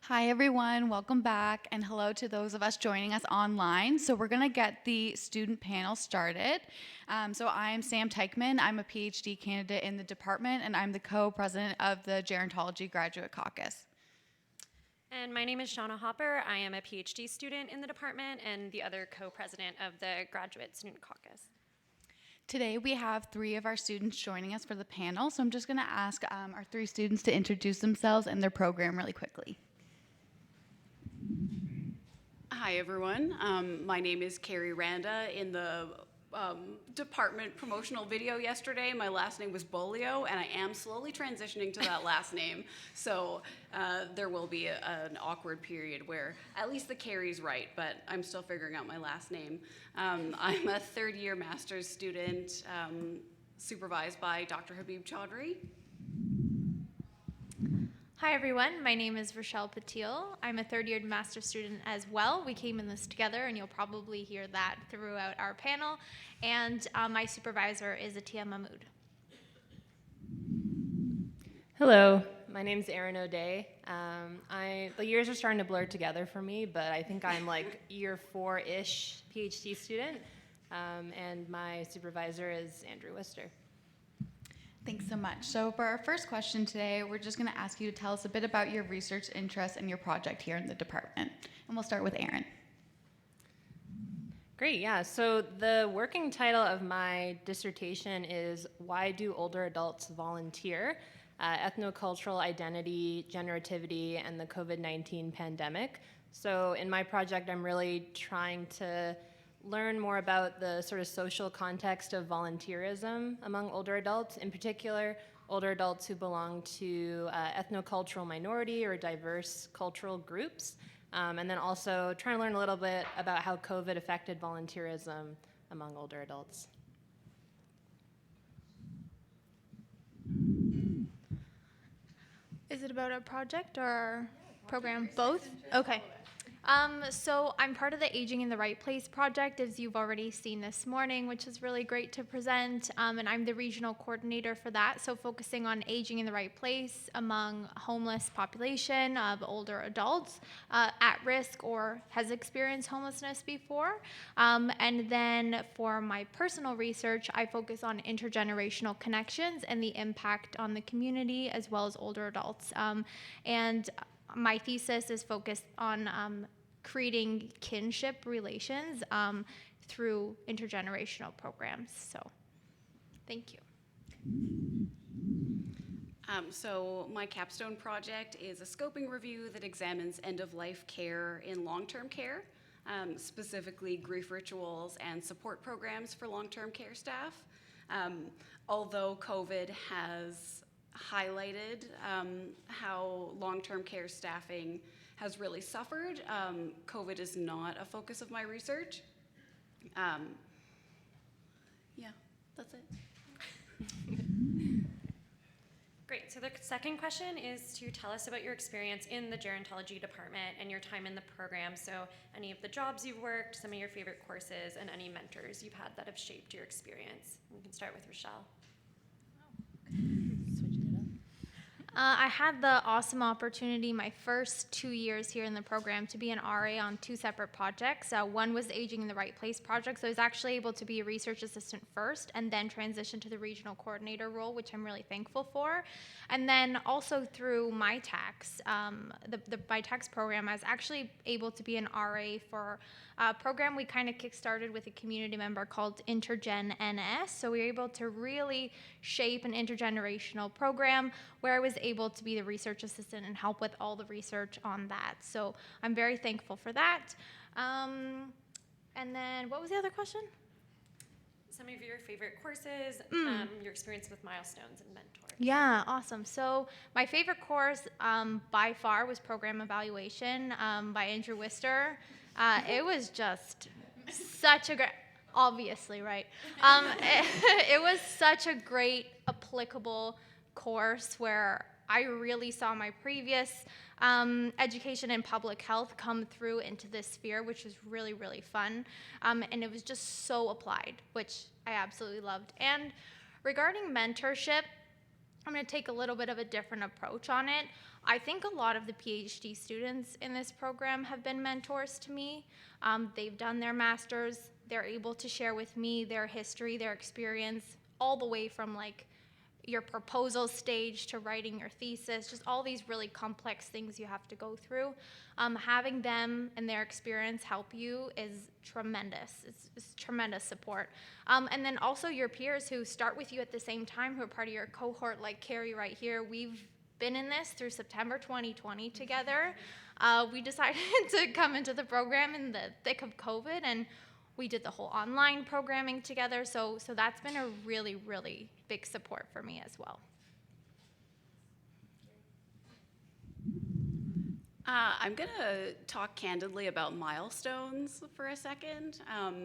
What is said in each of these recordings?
Hi, everyone. Welcome back, and hello to those of us joining us online. So we're going to get the student panel started. I'm Sam Teichman. I'm a PhD candidate in the department, and I'm the co-president of the Gerontology Graduate Caucus. And my name is Shauna Hopper. I am a PhD student in the department and the other co-president of the Graduate Student Caucus. Today we have three of our students joining us for the panel, so I'm just going to ask our three students to introduce themselves and their program really quickly. Hi, everyone. My name is Carrie Randa. In the department promotional video yesterday, my last name was Bolio, and I am slowly transitioning to that last name. So there will be an awkward period where at least the Carrie's right, but I'm still figuring out my last name. I'm a third-year master's student supervised by Dr. Habib Chaudhry. Hi everyone, my name is Rochelle Patil. I'm a third-year master's student as well. We came in this together and you'll probably hear that throughout our panel. And my supervisor is Atia Mahmood. Hello, my name's Erin O'Day. The years are starting to blur together for me, but I think I'm like year 4-ish PhD student, and my supervisor is Andrew Wister. Thanks so much. So for our first question today, we're just going to ask you to tell us a bit about your research interests and your project here in the department. And we'll start with Erin. Great, yeah. So the working title of my dissertation is Why Do Older Adults Volunteer? Ethnocultural Identity, Generativity, and the COVID-19 Pandemic. So in my project, I'm really trying to learn more about the sort of social context of volunteerism among older adults, in particular, older adults who belong to ethnocultural minority or diverse cultural groups, and then also trying to learn a little bit about how COVID affected volunteerism among older adults. Is it about our project or our program? Both? Okay. So I'm part of the Aging in the Right Place project, as you've already seen this morning, which is really great to present. And I'm the regional coordinator for that. So focusing on aging in the right place among homeless population of older adults at risk or has experienced homelessness before. And then for my personal research, I focus on intergenerational connections and the impact on the community as well as older adults. And my thesis is focused on creating kinship relations through intergenerational programs. So, thank you. So my capstone project is a scoping review that examines end-of-life care in long-term care, specifically grief rituals and support programs for long-term care staff. Although COVID has highlighted how long-term care staffing has really suffered, COVID is not a focus of my research. Yeah, that's it. Great, so the second question is to tell us about your experience in the gerontology department and your time in the program. So any of the jobs you've worked, some of your favorite courses, and any mentors you've had that have shaped your experience. We can start with Rochelle. I had the awesome opportunity my first 2 years here in the program to be an RA on 2 separate projects. One was the Aging in the Right Place project, so I was actually able to be a research assistant first and then transition to the regional coordinator role, which I'm really thankful for. And then also through my tax, the my tax program, I was actually able to be an RA for a program we kind of kickstarted with a community member called Intergen NS. So we were able to really shape an intergenerational program where I was able to be the research assistant and help with all the research on that. So I'm very thankful for that. And then what was the other question? Some of your favorite courses, your experience with milestones and mentors. Yeah, awesome. So my favorite course by far was program evaluation by Andrew Wister. It was just such a great, obviously, right? It was such a great applicable course where I really saw my previous education in public health come through into this sphere, which was really, really fun. And it was just so applied, which I absolutely loved. And regarding mentorship, I'm going to take a little bit of a different approach on it. I think a lot of the PhD students in this program have been mentors to me. They've done their masters. They're able to share with me their history, their experience, all the way from like your proposal stage to writing your thesis, just all these really complex things you have to go through. Having them and their experience help you is tremendous. It's tremendous support. And then also your peers who start with you at the same time, who are part of your cohort, like Carrie right here. We've been in this through September 2020 together. We decided to come into the program in the thick of COVID, and we did the whole online programming together. So that's been a really, really big support for me as well. I'm going to talk candidly about milestones for a second.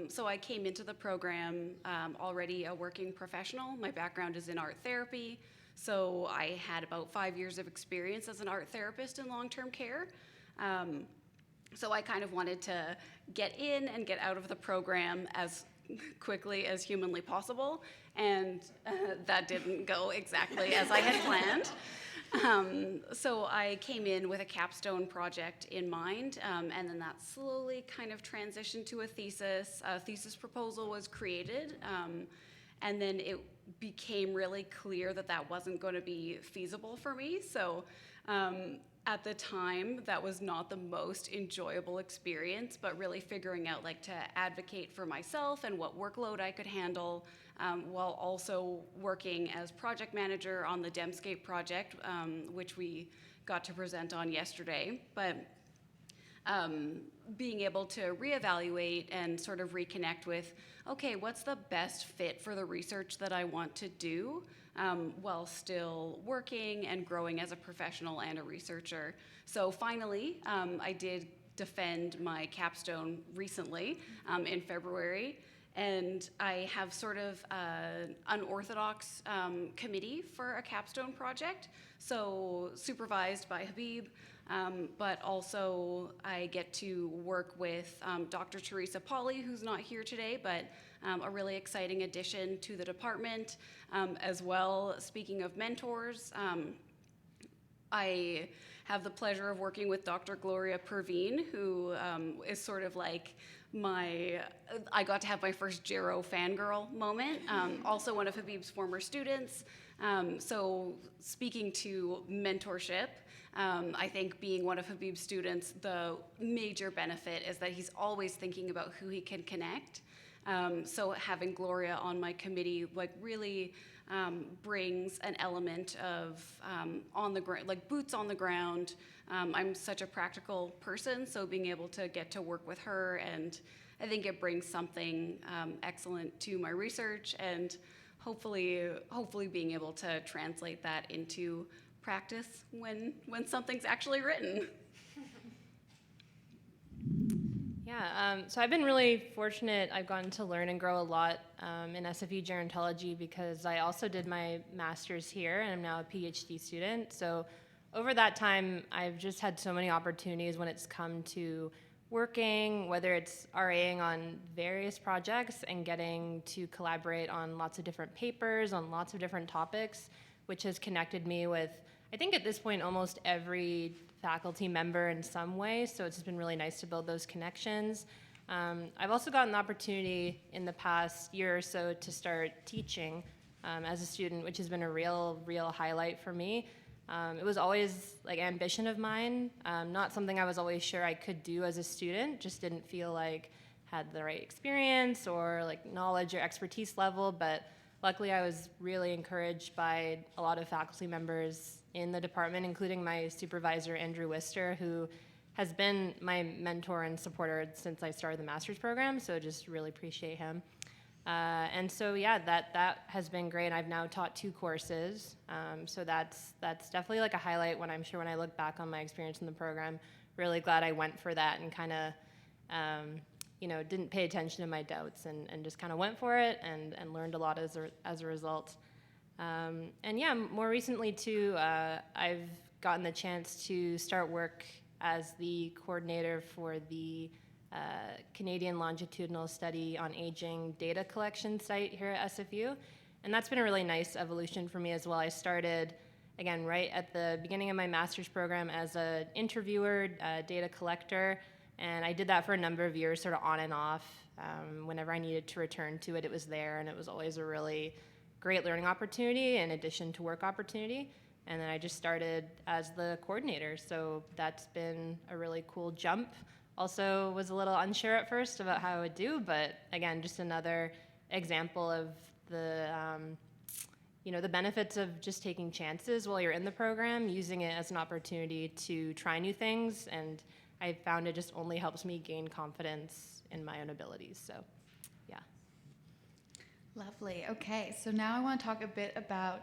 So I came into the program already a working professional. My background is in art therapy. So I had about 5 years of experience as an art therapist in long-term care. So I kind of wanted to get in and get out of the program as quickly as humanly possible, and that didn't go exactly as I had planned. So I came in with a capstone project in mind, and then that slowly kind of transitioned to a thesis. A thesis proposal was created, and then it became really clear that that wasn't going to be feasible for me. So at the time, that was not the most enjoyable experience, but really figuring out like to advocate for myself and what workload I could handle, while also working as project manager on the Demscape project, which we got to present on yesterday. But being able to reevaluate and sort of reconnect with, okay, what's the best fit for the research that I want to do, while still working and growing as a professional and a researcher. So finally, I did defend my capstone recently, in February, and I have sort of an unorthodox committee for a capstone project, so supervised by Habib, but also I get to work with Dr. Teresa Pauly, who's not here today, but a really exciting addition to the department. As well, speaking of mentors, I have the pleasure of working with Dr. Gloria Pervine, who is sort of like I got to have my first Gero fangirl moment, also one of Habib's former students. So speaking to mentorship, I think being one of Habib's students, the major benefit is that he's always thinking about who he can connect. So having Gloria on my committee like really brings an element of on the ground, like boots on the ground. I'm such a practical person, so being able to get to work with her, and I think it brings something excellent to my research, and hopefully being able to translate that into practice when something's actually written. Yeah, so I've been really fortunate. I've gotten to learn and grow a lot in SFU Gerontology because I also did my master's here and I'm now a PhD student. So over that time, I've just had so many opportunities when it's come to working, whether it's RAing on various projects and getting to collaborate on lots of different papers, on lots of different topics, which has connected me with, I think at this point, almost every faculty member in some way, so it's been really nice to build those connections. I've also gotten the opportunity in the past year or so to start teaching as a student, which has been a real highlight for me. It was always like ambition of mine, not something I was always sure I could do as a student, just didn't feel like had the right experience or like knowledge or expertise level, but luckily I was really encouraged by a lot of faculty members in the department, including my supervisor, Andrew Wister, who has been my mentor and supporter since I started the master's program, so just really appreciate him. And so yeah, that has been great. I've now taught 2 courses, so that's definitely like a highlight when I look back on my experience in the program. Really glad I went for that and kind of, didn't pay attention to my doubts and just kind of went for it and learned a lot as a result. And yeah, more recently too, I've gotten the chance to start work as the coordinator for the Canadian Longitudinal Study on Aging data collection site here at SFU. And that's been a really nice evolution for me as well. I started, again, right at the beginning of my master's program as an interviewer, data collector, and I did that for a number of years, sort of on and off. Whenever I needed to return to it, it was there, and it was always a really great learning opportunity in addition to work opportunity. And then I just started as the coordinator, so that's been a really cool jump. Also was a little unsure at first about how I would do, but again, just another example of the the benefits of just taking chances while you're in the program, using it as an opportunity to try new things, and I found it just only helps me gain confidence in my own abilities. So, yeah. Lovely. Okay, so now I want to talk a bit about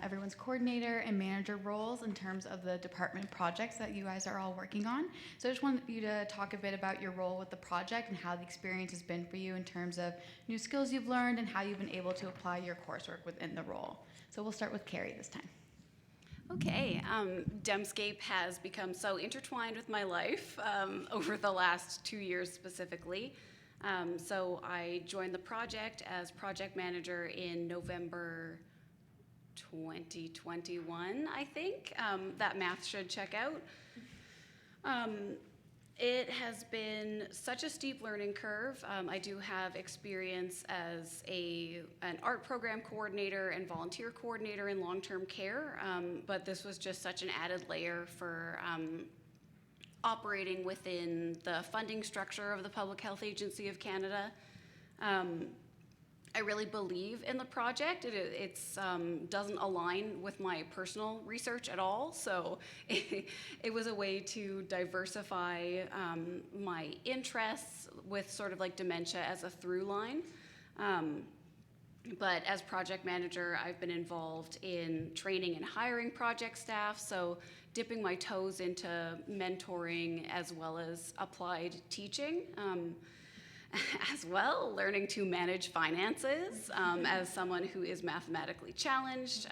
everyone's coordinator and manager roles in terms of the department projects that you guys are all working on. So I just want you to talk a bit about your role with the project and how the experience has been for you in terms of new skills you've learned and how you've been able to apply your coursework within the role. So we'll start with Carrie this time. Okay, Demscape has become so intertwined with my life over the last 2 years specifically. So I joined the project as project manager in November 2021, I think. That math should check out. It has been such a steep learning curve. I do have experience as an art program coordinator and volunteer coordinator in long-term care, but this was just such an added layer for operating within the funding structure of the Public Health Agency of Canada. I really believe in the project. It doesn't align with my personal research at all, so it was a way to diversify my interests with sort of like dementia as a through line. But as project manager, I've been involved in training and hiring project staff, so dipping my toes into mentoring as well as applied teaching. As well, learning to manage finances as someone who is mathematically challenged.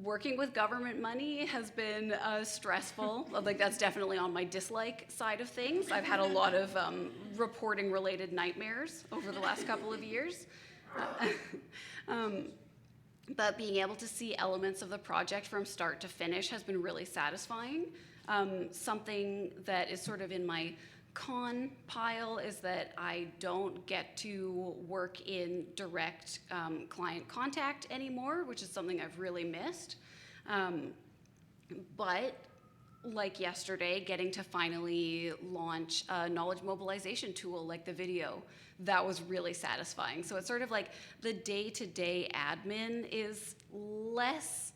Working with government money has been stressful. Like, that's definitely on my dislike side of things. I've had a lot of reporting related nightmares over the last couple of years. But being able to see elements of the project from start to finish has been really satisfying. Something that is sort of in my con pile is that I don't get to work in direct client contact anymore, which is something I've really missed. But like yesterday, getting to finally launch a knowledge mobilization tool like the video, that was really satisfying. So it's sort of like the day-to-day admin is less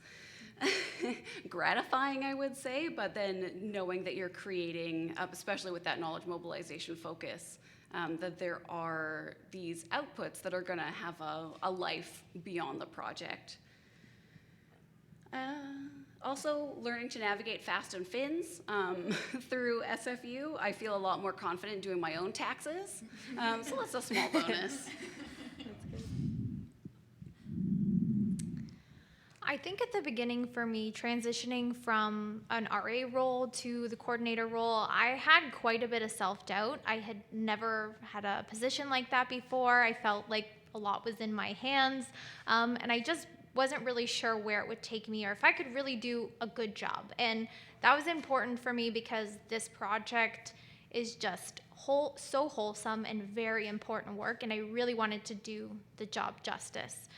gratifying, I would say, but then knowing that you're creating, especially with that knowledge mobilization focus, that there are these outputs that are going to have a life beyond the project. Also, learning to navigate FAST and FINS through SFU. I feel a lot more confident doing my own taxes, so that's a small bonus. I think at the beginning for me, transitioning from an RA role to the coordinator role, I had quite a bit of self-doubt. I had never had a position like that before. I felt like a lot was in my hands, and I just wasn't really sure where it would take me or if I could really do a good job. And that was important for me because this project is just so wholesome and very important work, and I really wanted to do the job justice.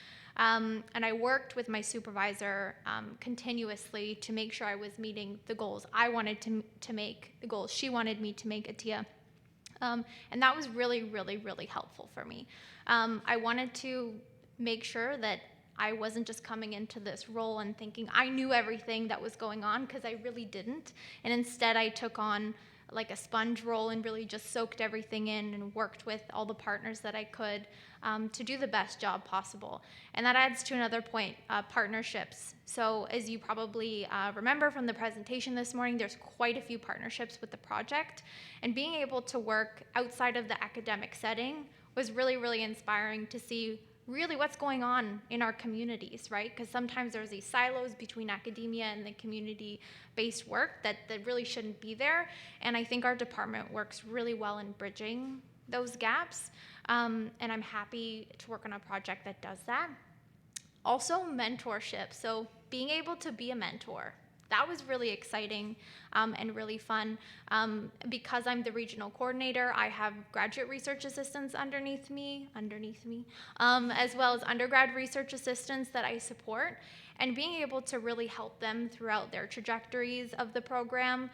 And I worked with my supervisor continuously to make sure I was meeting the goals I wanted to make, the goals she wanted me to make at TIA. And that was really, really, really helpful for me. I wanted to make sure that I wasn't just coming into this role and thinking I knew everything that was going on, because I really didn't. And instead I took on like a sponge role and really just soaked everything in and worked with all the partners that I could to do the best job possible. And that adds to another point, partnerships. So as you probably remember from the presentation this morning, there's quite a few partnerships with the project. And being able to work outside of the academic setting was really, really inspiring to see really what's going on in our communities, right? Because sometimes there's these silos between academia and the community-based work that really shouldn't be there. And I think our department works really well in bridging those gaps. and I'm happy to work on a project that does that. Also, mentorship. So being able to be a mentor, that was really exciting and really fun. Because I'm the regional coordinator, I have graduate research assistants underneath me, as well as undergrad research assistants that I support. And being able to really help them throughout their trajectories of the program,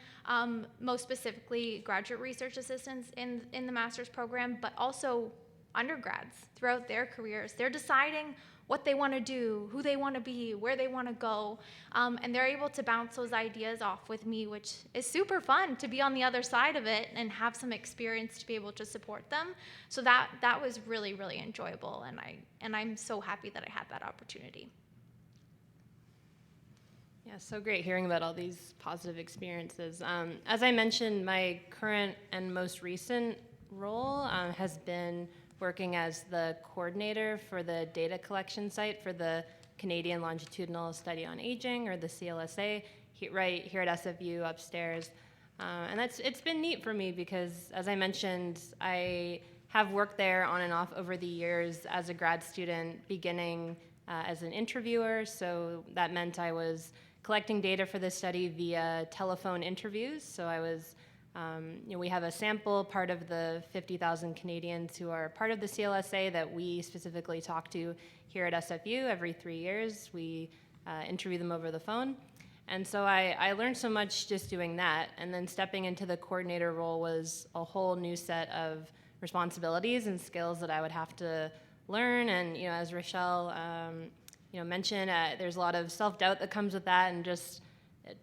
most specifically graduate research assistants in the master's program, but also undergrads throughout their careers. They're deciding what they want to do, who they want to be, where they want to go, and they're able to bounce those ideas off with me, which is super fun to be on the other side of it and have some experience to be able to support them. So that was really, really enjoyable, and I'm so happy that I had that opportunity. Yeah, so great hearing about all these positive experiences. As I mentioned, my current and most recent role has been working as the coordinator for the data collection site for the Canadian Longitudinal Study on Aging, or the CLSA, right here at SFU upstairs. And it's been neat for me because, as I mentioned, I have worked there on and off over the years as a grad student, beginning as an interviewer. So that meant I was collecting data for this study via telephone interviews. So I was, we have a sample part of the 50,000 Canadians who are part of the CLSA that we specifically talk to here at SFU every 3 years. We interview them over the phone. And so I learned so much just doing that. And then stepping into the coordinator role was a whole new set of responsibilities and skills that I would have to learn. And, as Rochelle, mentioned, there's a lot of self-doubt that comes with that, and just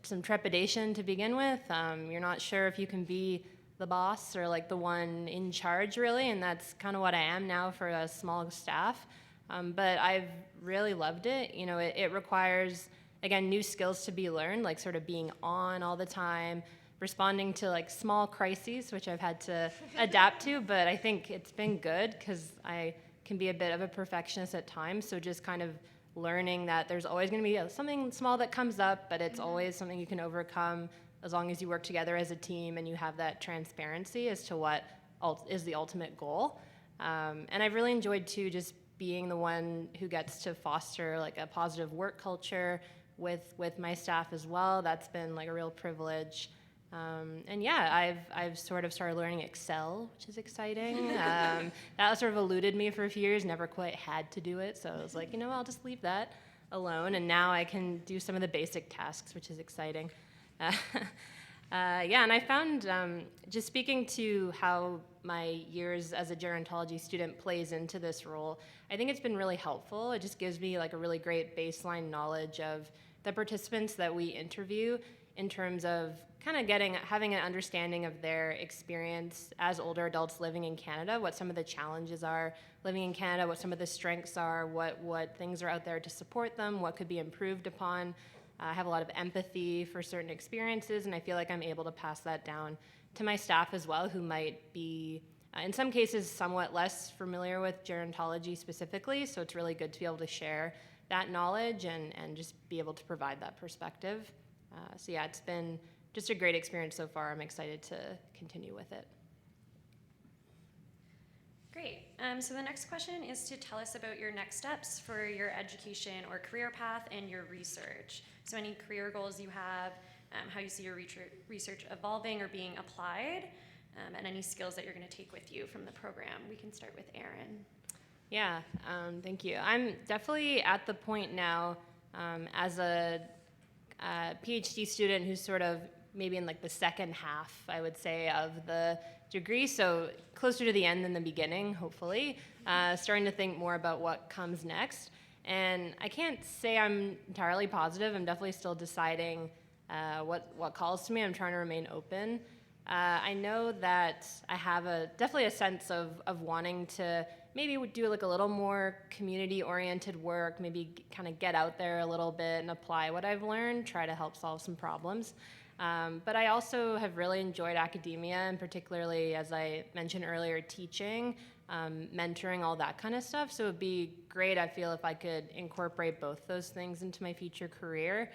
some trepidation to begin with. You're not sure if you can be the boss or like the one in charge, really, and that's kind of what I am now for a small staff. But I've really loved it. It requires, again, new skills to be learned, like sort of being on all the time, responding to like small crises, which I've had to adapt to, but I think it's been good because I can be a bit of a perfectionist at times. So just kind of learning that there's always going to be something small that comes up, but it's always something you can overcome as long as you work together as a team and you have that transparency as to what is the ultimate goal. And I've really enjoyed too just being the one who gets to foster like a positive work culture with my staff as well. That's been like a real privilege. And yeah, I've sort of started learning Excel, which is exciting. That sort of eluded me for a few years, never quite had to do it. So I was like, I'll just leave that alone. And now I can do some of the basic tasks, which is exciting. Yeah, and I found, just speaking to how my years as a gerontology student plays into this role, I think it's been really helpful. It just gives me like a really great baseline knowledge of the participants that we interview in terms of kind of having an understanding of their experience as older adults living in Canada, what some of the challenges are living in Canada, what some of the strengths are, what things are out there to support them, what could be improved upon. I have a lot of empathy for certain experiences, and I feel like I'm able to pass that down to my staff as well, who might be, in some cases, somewhat less familiar with gerontology specifically, so it's really good to be able to share that knowledge and just be able to provide that perspective. So yeah, it's been just a great experience so far. I'm excited to continue with it. Great. So the next question is to tell us about your next steps for your education or career path and your research. So any career goals you have, how you see your research evolving or being applied, and any skills that you're going to take with you from the program. We can start with Erin. Yeah, thank you. I'm definitely at the point now as a PhD student who's sort of maybe in like the second half, I would say, of the degree, so closer to the end than the beginning, hopefully, starting to think more about what comes next. And I can't say I'm entirely positive. I'm definitely still deciding what calls to me. I'm trying to remain open. I know that I have definitely a sense of wanting to maybe do like a little more community-oriented work, maybe kind of get out there a little bit and apply what I've learned, try to help solve some problems. But I also have really enjoyed academia, and particularly, as I mentioned earlier, teaching, mentoring, all that kind of stuff. So it'd be great, I feel, if I could incorporate both those things into my future career.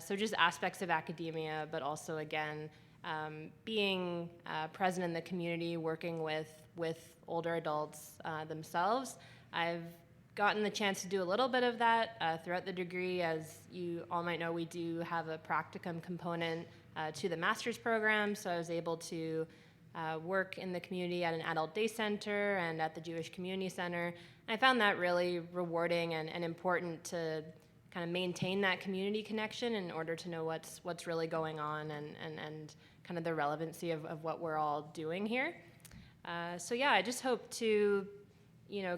So just aspects of academia, but also, again, being present in the community, working with older adults themselves. I've gotten the chance to do a little bit of that throughout the degree. As you all might know, we do have a practicum component to the master's program, so I was able to work in the community at an adult day center and at the Jewish Community Center. And I found that really rewarding and important to kind of maintain that community connection in order to know what's really going on and kind of the relevancy of what we're all doing here. So yeah, I just hope to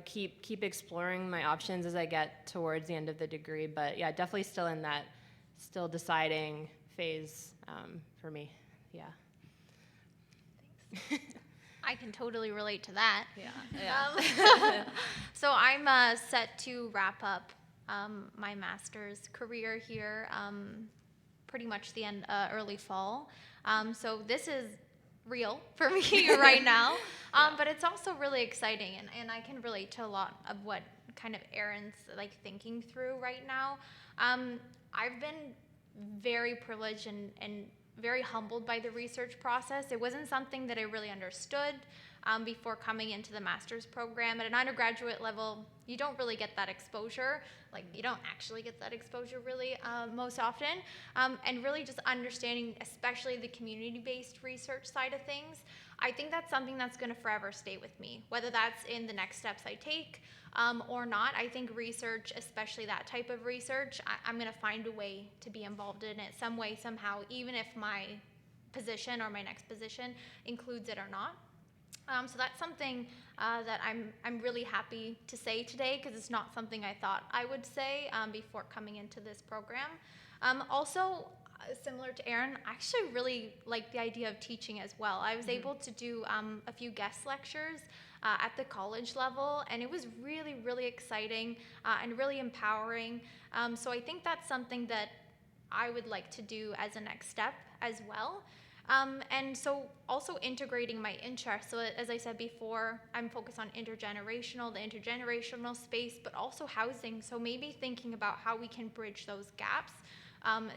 keep exploring my options as I get towards the end of the degree. But yeah, definitely still in that deciding phase for me. Yeah. I can totally relate to that. Yeah. So I'm set to wrap up my master's career here pretty much the end, early fall. So this is real for me right now, but it's also really exciting, and I can relate to a lot of what kind of Erin's like thinking through right now. I've been very privileged and very humbled by the research process. It wasn't something that I really understood before coming into the master's program. At an undergraduate level, you don't really get that exposure. Like, you don't actually get that exposure really most often. And really just understanding, especially the community-based research side of things, I think that's something that's going to forever stay with me, whether that's in the next steps I take or not. I think research, especially that type of research, I'm going to find a way to be involved in it some way, somehow, even if my position or my next position includes it or not. So that's something that I'm really happy to say today, because it's not something I thought I would say before coming into this program. Also, similar to Erin, I actually really like the idea of teaching as well. I was able to do a few guest lectures at the college level, and it was really, really exciting and really empowering. So I think that's something that I would like to do as a next step as well. And so also integrating my interests. So as I said before, I'm focused on the intergenerational space, but also housing. So maybe thinking about how we can bridge those gaps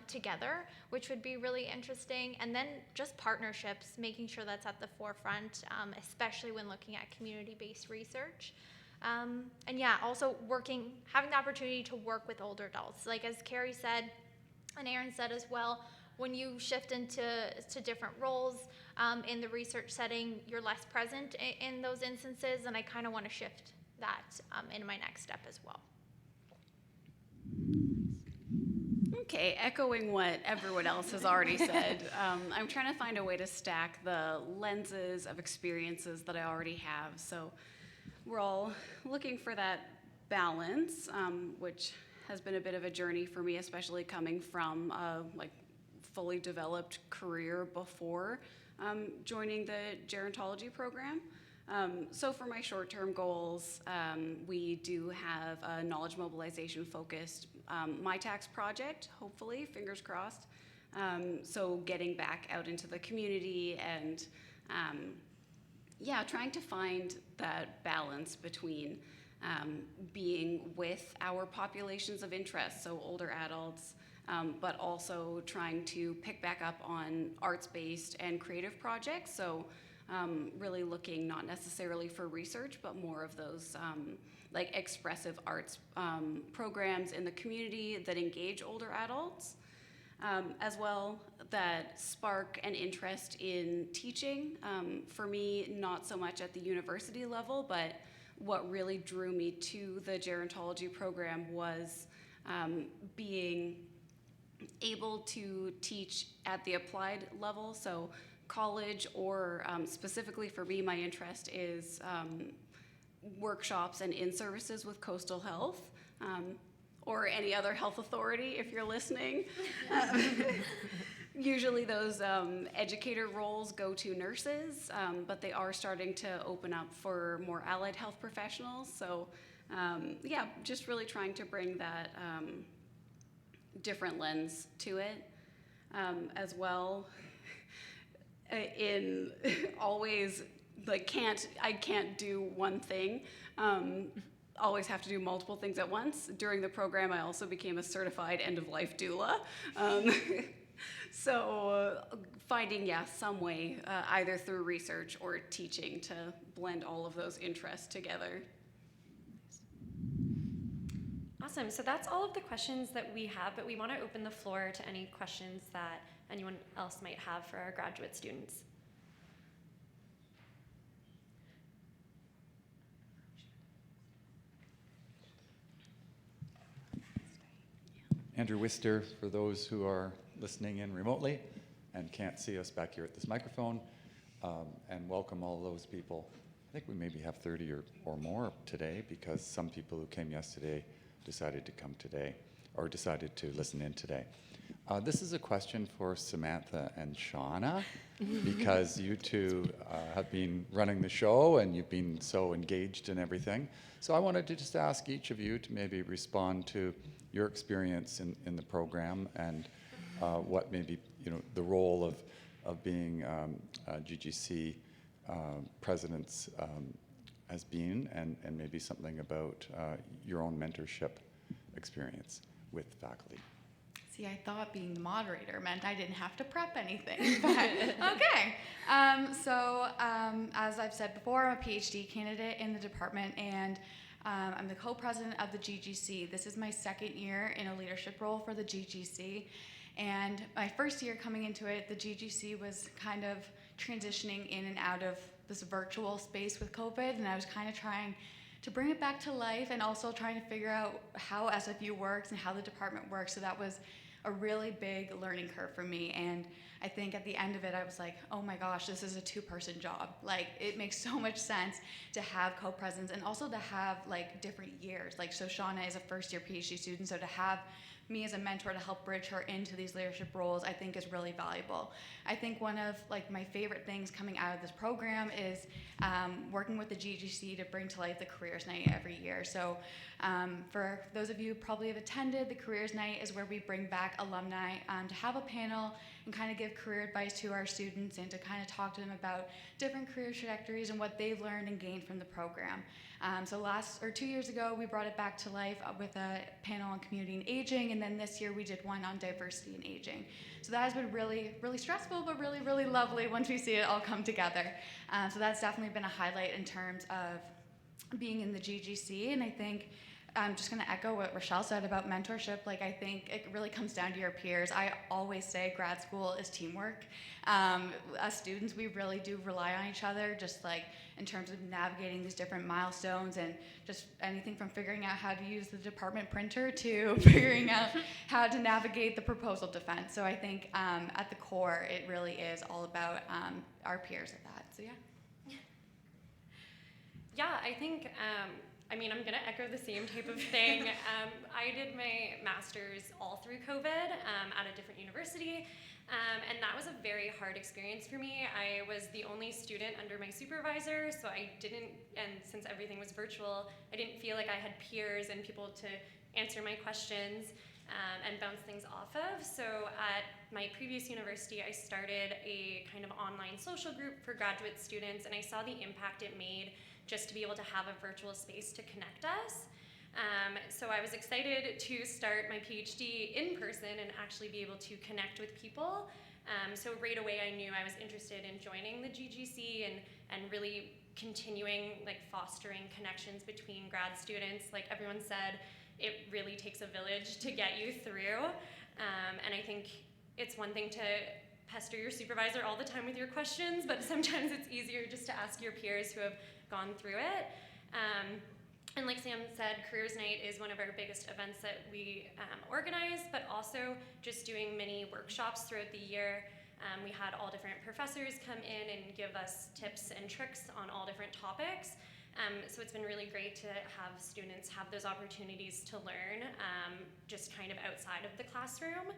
together, which would be really interesting. And then just partnerships, making sure that's at the forefront, especially when looking at community-based research. And yeah, also having the opportunity to work with older adults. Like as Carrie said, and Erin said as well, when you shift into different roles in the research setting, you're less present in those instances, and I kind of want to shift that in my next step as well. Okay, echoing what everyone else has already said, I'm trying to find a way to stack the lenses of experiences that I already have. So we're all looking for that balance, which has been a bit of a journey for me, especially coming from fully developed career before joining the gerontology program. So for my short-term goals, we do have a knowledge mobilization focused My Tax project, hopefully, fingers crossed. So getting back out into the community and trying to find that balance between being with our populations of interest, so older adults, but also trying to pick back up on arts-based and creative projects. So really looking not necessarily for research, but more of those expressive arts programs in the community that engage older adults, as well that spark an interest in teaching. For me, not so much at the university level, but what really drew me to the gerontology program was being able to teach at the applied level, so college, or specifically for me, my interest is workshops and in-services with Coastal Health, or any other health authority if you're listening. Usually those educator roles go to nurses, but they are starting to open up for more allied health professionals. So just really trying to bring that different lens to it, as well. In always I can't do one thing. always have to do multiple things at once. During the program, I also became a certified end-of-life doula. So finding, some way, either through research or teaching, to blend all of those interests together. Awesome. So that's all of the questions that we have, but we want to open the floor to any questions that anyone else might have for our graduate students. Andrew Wister, for those who are listening in remotely and can't see us back here at this microphone, and welcome all those people. I think we maybe have 30 or more today, because some people who came yesterday decided to come today, or decided to listen in today. This is a question for Samantha and Shauna, because you two have been running the show and you've been so engaged in everything. So I wanted to just ask each of you to maybe respond to your experience in the program, and what maybe the role of being GGC presidents has been, and maybe something about your own mentorship experience with faculty. See, I thought being the moderator meant I didn't have to prep anything, but okay. As I've said before, I'm a PhD candidate in the department, and I'm the co-president of the GGC. This is my second year in a leadership role for the GGC. And my first year coming into it, the GGC was kind of transitioning in and out of this virtual space with COVID, and I was kind of trying to bring it back to life, and also trying to figure out how SFU works and how the department works. So that was a really big learning curve for me. And I think at the end of it, I was like, oh my gosh, this is a two-person job. Like, it makes so much sense to have co-presidents, and also to have like different years. Like, so Shauna is a first-year PhD student, so to have me as a mentor to help bridge her into these leadership roles, I think is really valuable. I think one of like my favorite things coming out of this program is working with the GGC to bring to life the Careers Night every year. So for those of you who probably have attended, the Careers Night is where we bring back alumni to have a panel and kind of give career advice to our students, and to kind of talk to them about different career trajectories and what they've learned and gained from the program. So 2 years ago, we brought it back to life with a panel on community and aging, and then this year we did one on diversity and aging. So that has been really, really stressful, but really, really lovely once we see it all come together. So that's definitely been a highlight in terms of being in the GGC, and I think I'm just gonna echo what Rochelle said about mentorship. Like, I think it really comes down to your peers. I always say grad school is teamwork. As students, we really do rely on each other, just like in terms of navigating these different milestones, and just anything from figuring out how to use the department printer to figuring out how to navigate the proposal defense. So I think at the core, it really is all about our peers at that. So yeah. Yeah, I think, I'm going to echo the same type of thing. I did my master's all through COVID at a different university, and that was a very hard experience for me. I was the only student under my supervisor, so and since everything was virtual, I didn't feel like I had peers and people to answer my questions and bounce things off of. So at my previous university, I started a kind of online social group for graduate students, and I saw the impact it made just to be able to have a virtual space to connect us. So I was excited to start my PhD in person and actually be able to connect with people. So right away I knew I was interested in joining the GGC and really continuing fostering connections between grad students. Like everyone said, it really takes a village to get you through. And I think it's one thing to pester your supervisor all the time with your questions, but sometimes it's easier just to ask your peers who have gone through it. And like Sam said, Careers Night is one of our biggest events that we organize, but also just doing many workshops throughout the year. We had all different professors come in and give us tips and tricks on all different topics. So it's been really great to have students have those opportunities to learn just kind of outside of the classroom.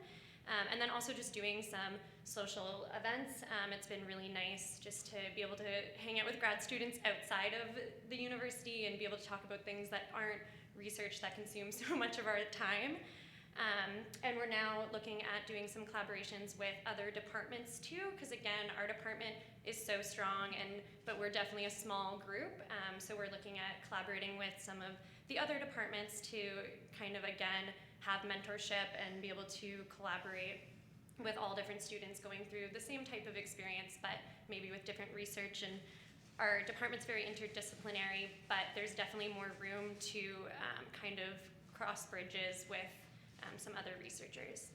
And then also just doing some social events. It's been really nice just to be able to hang out with grad students outside of the university and be able to talk about things that aren't research that consume so much of our time. And we're now looking at doing some collaborations with other departments too, because again, our department is so strong, but we're definitely a small group, so we're looking at collaborating with some of the other departments to kind of, again, have mentorship and be able to collaborate with all different students going through the same type of experience, but maybe with different research. And our department's very interdisciplinary, but there's definitely more room to kind of cross bridges with some other researchers.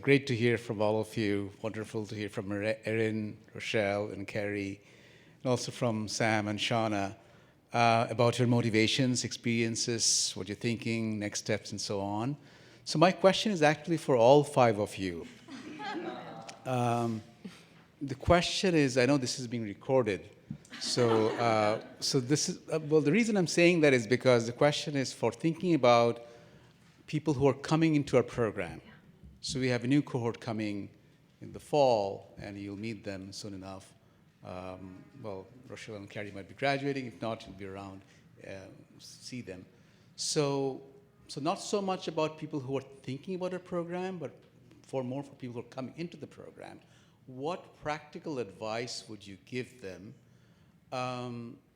Great to hear from all of you. Wonderful to hear from Erin, Rochelle, and Carrie, and also from Sam and Shauna about your motivations, experiences, what you're thinking, next steps, and so on. So my question is actually for all 5 of you. The question is, I know this is being recorded, so this is well. The reason I'm saying that is because the question is for thinking about people who are coming into our program. So we have a new cohort coming in the fall, and you'll meet them soon enough. Well, Rochelle and Carrie might be graduating. If not, you'll be around, see them. So not so much about people who are thinking about a program, but more for people who are coming into the program. What practical advice would you give them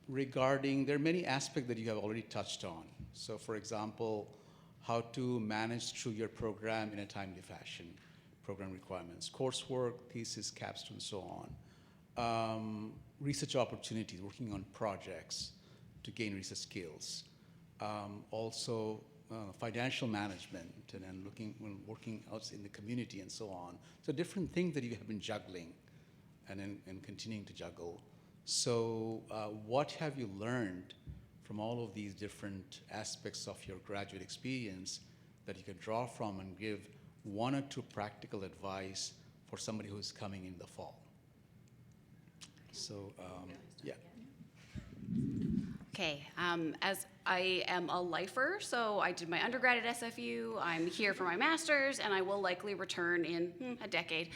regarding, there are many aspects that you have already touched on. So for example, how to manage through your program in a timely fashion, program requirements, coursework, thesis, capstone, and so on. Research opportunities, working on projects to gain research skills. Also, financial management and working out in the community and so on. So different things that you have been juggling and continuing to juggle. So what have you learned from all of these different aspects of your graduate experience that you can draw from and give 1 or 2 practical advice for somebody who's coming in the fall? So, yeah. Okay, as I am a lifer, so I did my undergrad at SFU, I'm here for my master's, and I will likely return in a decade.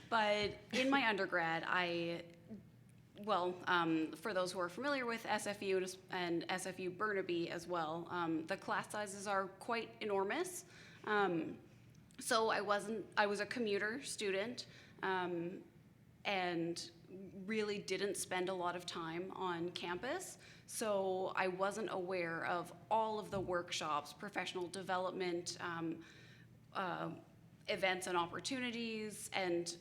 But in my undergrad, for those who are familiar with SFU and SFU Burnaby as well, the class sizes are quite enormous. So I was a commuter student, and really didn't spend a lot of time on campus. So I wasn't aware of all of the workshops, professional development, events and opportunities, and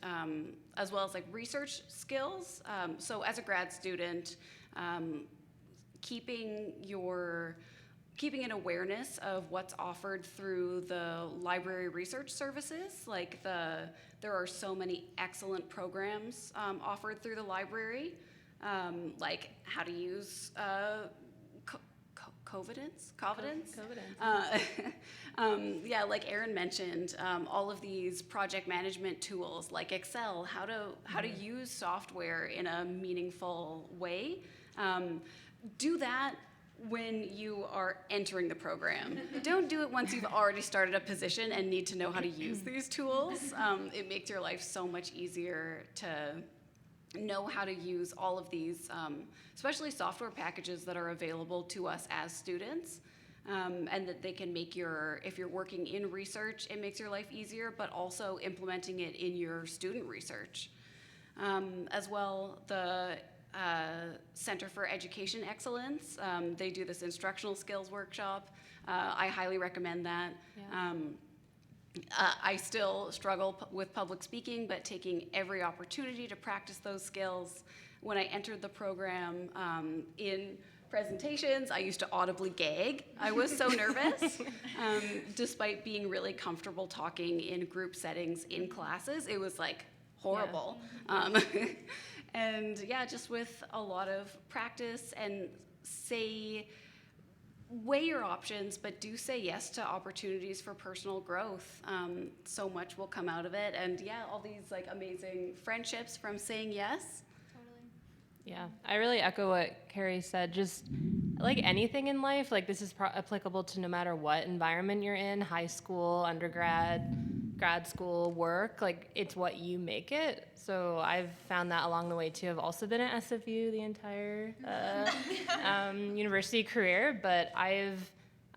as well as like research skills. So as a grad student, keeping an awareness of what's offered through the library research services, like there are so many excellent programs offered through the library, like how to use Covidence? Yeah, like Erin mentioned, all of these project management tools like Excel, how to use software in a meaningful way. Do that when you are entering the program. Don't do it once you've already started a position and need to know how to use these tools. It makes your life so much easier to know how to use all of these, especially software packages that are available to us as students, and that they can make if you're working in research, it makes your life easier, but also implementing it in your student research. As well, the Center for Education Excellence, they do this instructional skills workshop. I highly recommend that. Yeah. I still struggle with public speaking, but taking every opportunity to practice those skills. When I entered the program, in presentations, I used to audibly gag. I was so nervous. Despite being really comfortable talking in group settings in classes, it was like horrible. Yeah. And yeah, just with a lot of practice and weigh your options, but do say yes to opportunities for personal growth. So much will come out of it. And yeah, all these like amazing friendships from saying yes. Totally. Yeah, I really echo what Carrie said. Just like anything in life, like this is applicable to no matter what environment you're in, high school, undergrad, grad school work, like it's what you make it. So I've found that along the way too. I've also been at SFU the entire university career, but I've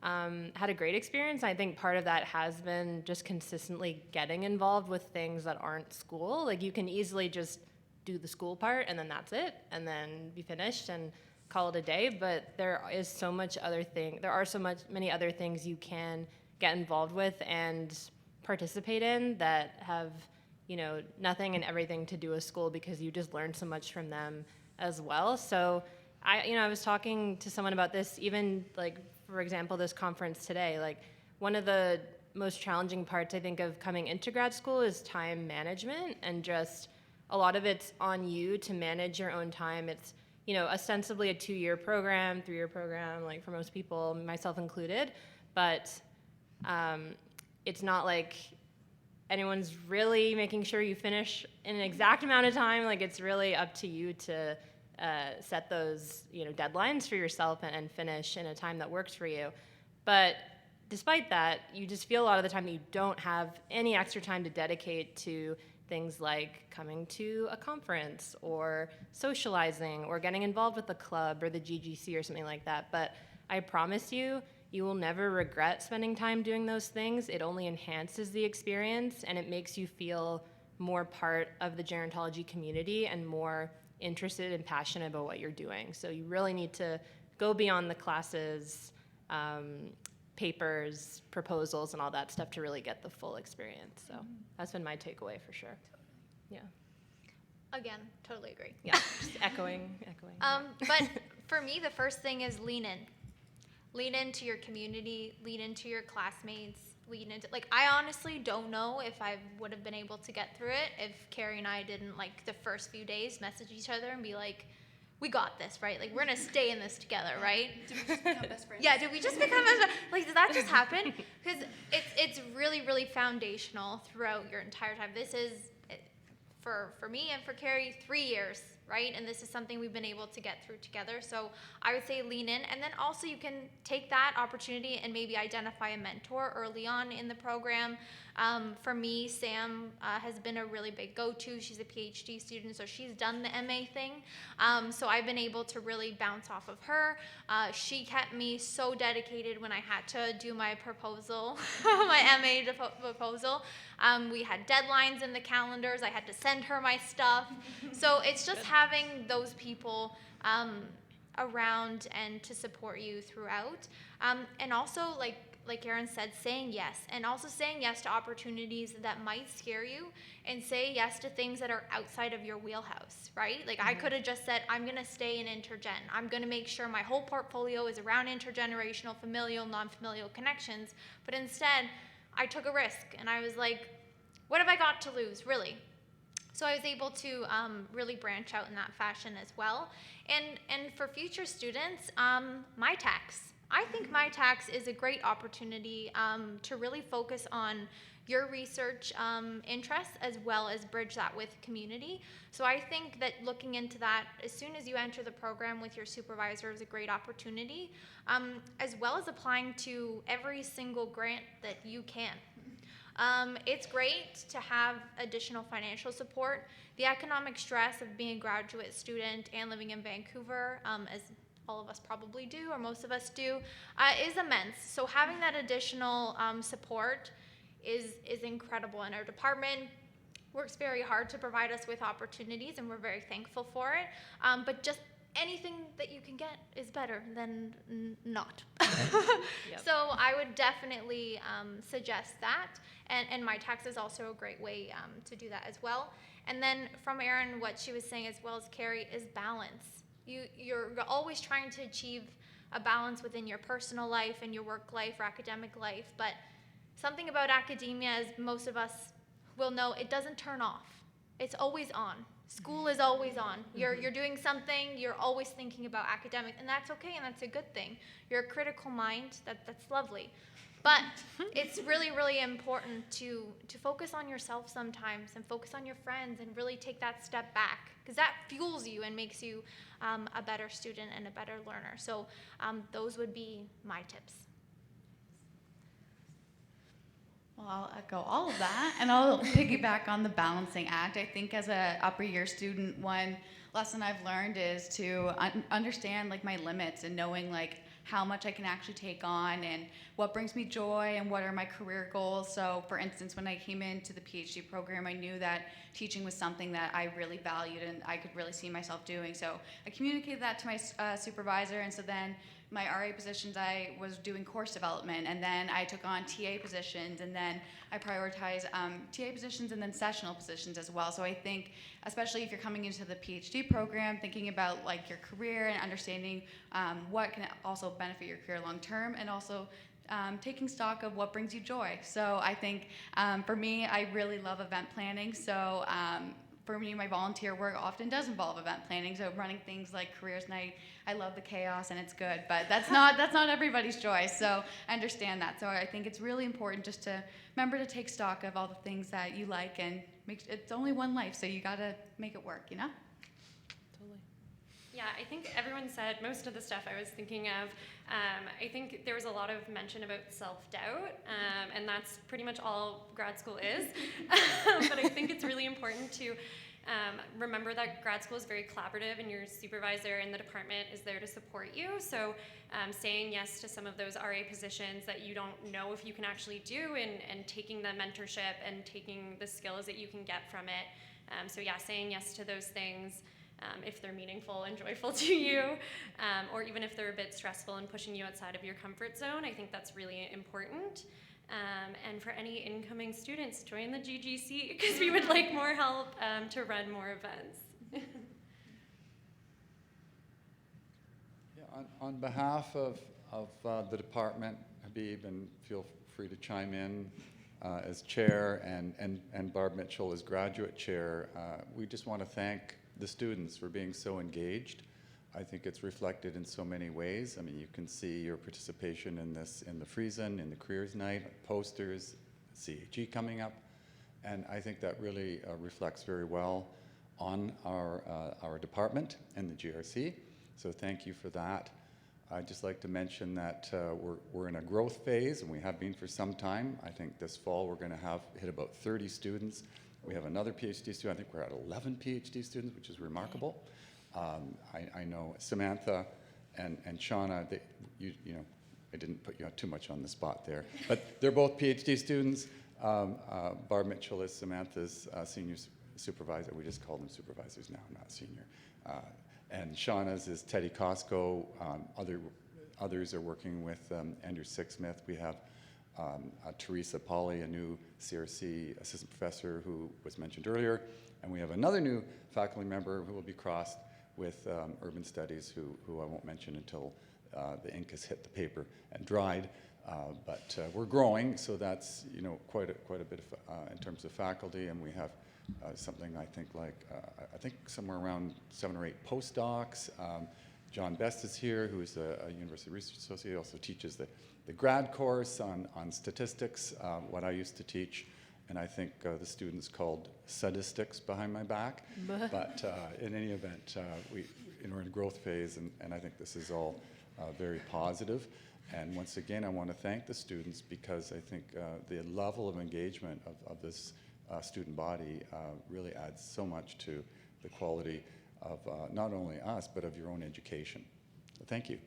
had a great experience. I think part of that has been just consistently getting involved with things that aren't school. Like you can easily just do the school part and then that's it, and then be finished and call it a day. But there are so many other things you can get involved with and participate in that have, nothing and everything to do with school, because you just learn so much from them as well. So I was talking to someone about this, even like, for example, this conference today. Like one of the most challenging parts, I think, of coming into grad school is time management, and just a lot of it's on you to manage your own time. It's, ostensibly a 2-year program, 3-year program, like for most people, myself included, but it's not like anyone's really making sure you finish in an exact amount of time. Like it's really up to you to set those deadlines for yourself and finish in a time that works for you. But despite that, you just feel a lot of the time that you don't have any extra time to dedicate to things like coming to a conference or socializing or getting involved with the club or the GGC or something like that. But I promise you, you will never regret spending time doing those things. It only enhances the experience, and it makes you feel more part of the gerontology community and more interested and passionate about what you're doing. So you really need to go beyond the classes, papers, proposals, and all that stuff to really get the full experience. So that's been my takeaway for sure. Yeah. Again, totally agree. Yeah, just echoing. But for me, the first thing is lean in. Lean into your community, lean into your classmates, lean into, I honestly don't know if I would have been able to get through it if Carrie and I didn't, the first few days message each other and be like, we got this, right? We're gonna stay in this together, right? Did we just become best friends? Yeah, did we just become best friends? Did that just happen? Because it's really, really foundational throughout your entire time. This is, for me and for Carrie, 3 years, right? And this is something we've been able to get through together. So I would say lean in, and then also you can take that opportunity and maybe identify a mentor early on in the program. For me, Sam has been a really big go-to. She's a PhD student, so she's done the MA thing. So I've been able to really bounce off of her. She kept me so dedicated when I had to do my proposal, my MA proposal. We had deadlines in the calendars. I had to send her my stuff. So it's just having those people around and to support you throughout. And also, like Erin said, saying yes, and also saying yes to opportunities that might scare you, and say yes to things that are outside of your wheelhouse, right? I could have just said, I'm gonna stay in intergen. I'm gonna make sure my whole portfolio is around intergenerational, familial, non-familial connections, but instead, I took a risk, and I was like, what have I got to lose, really? So I was able to really branch out in that fashion as well. And for future students, my tax. I think my tax is a great opportunity to really focus on your research interests as well as bridge that with community. So I think that looking into that as soon as you enter the program with your supervisor is a great opportunity, as well as applying to every single grant that you can. It's great to have additional financial support. The economic stress of being a graduate student and living in Vancouver, as all of us probably do, or most of us do, is immense. So having that additional support is incredible. And our department works very hard to provide us with opportunities, and we're very thankful for it. But just anything that you can get is better than not. Yep. So I would definitely suggest that. And my tax is also a great way to do that as well. And then from Erin, what she was saying as well as Carrie is balance. You're always trying to achieve a balance within your personal life and your work life or academic life, but something about academia, as most of us will know, it doesn't turn off. It's always on. School is always on. You're doing something, you're always thinking about academic, and that's okay, and that's a good thing. You're a critical mind, that's lovely. But it's really, really important to focus on yourself sometimes and focus on your friends and really take that step back, because that fuels you and makes you a better student and a better learner. So those would be my tips. Well, I'll echo all of that, and I'll piggyback on the balancing act. I think as a upper year student, one lesson I've learned is to understand like my limits and knowing like how much I can actually take on and what brings me joy and what are my career goals. So, for instance, when I came into the PhD program, I knew that teaching was something that I really valued and I could really see myself doing. So, I communicated that to my supervisor, and so then my RA positions, I was doing course development, and then I took on TA positions, and then I prioritize TA positions and then sessional positions as well. So I think, especially if you're coming into the PhD program, thinking about like your career and understanding what can also benefit your career long term, and also taking stock of what brings you joy. So I think for me, I really love event planning. So for me, my volunteer work often does involve event planning. So running things like Careers Night, I love the chaos and it's good, but that's not everybody's joy. So I understand that. So I think it's really important just to remember to take stock of all the things that you like, and it's only one life, so you gotta make it work, you know? Totally. Yeah, I think everyone said most of the stuff I was thinking of. I think there was a lot of mention about self-doubt, and that's pretty much all grad school is. But I think it's really important to remember that grad school is very collaborative, and your supervisor in the department is there to support you. So saying yes to some of those RA positions that you don't know if you can actually do, and taking the mentorship and taking the skills that you can get from it. So yeah, saying yes to those things. If they're meaningful and joyful to you, or even if they're a bit stressful and pushing you outside of your comfort zone, I think that's really important. And for any incoming students, join the GGC, because we would like more help to run more events. Yeah, on behalf of the department, Habib, and feel free to chime in as chair, and Barb Mitchell as graduate chair, we just want to thank the students for being so engaged. I think it's reflected in so many ways. I mean, you can see your participation in this, in the Friesen, in the Careers Night, posters, CHE coming up, and I think that really reflects very well on our department and the GRC, so thank you for that. I'd just like to mention that we're in a growth phase, and we have been for some time. I think this fall we're going to hit about 30 students. We have another PhD student. I think we're at 11 PhD students, which is remarkable. I know Samantha and Shauna, you know, I didn't put you too much on the spot there, but they're both PhD students. Barb Mitchell is Samantha's senior supervisor. We just call them supervisors now, not senior. And Shauna's is Teddy Costco. Others are working with Andrew Sixsmith. We have Teresa Polly, a new CRC assistant professor who was mentioned earlier, and we have another new faculty member who will be crossed with urban studies, who I won't mention until the ink has hit the paper and dried. But we're growing, so that's, you know, quite a bit of, in terms of faculty, and we have something I think somewhere around 7 or 8 postdocs. John Best is here, who is a University Research Associate, also teaches the grad course on statistics, what I used to teach, and I think the students called statistics behind my back. But in any event, we're in a growth phase, and I think this is all very positive. And once again, I want to thank the students, because I think the level of engagement of this student body really adds so much to the quality of not only us, but of your own education. So thank you.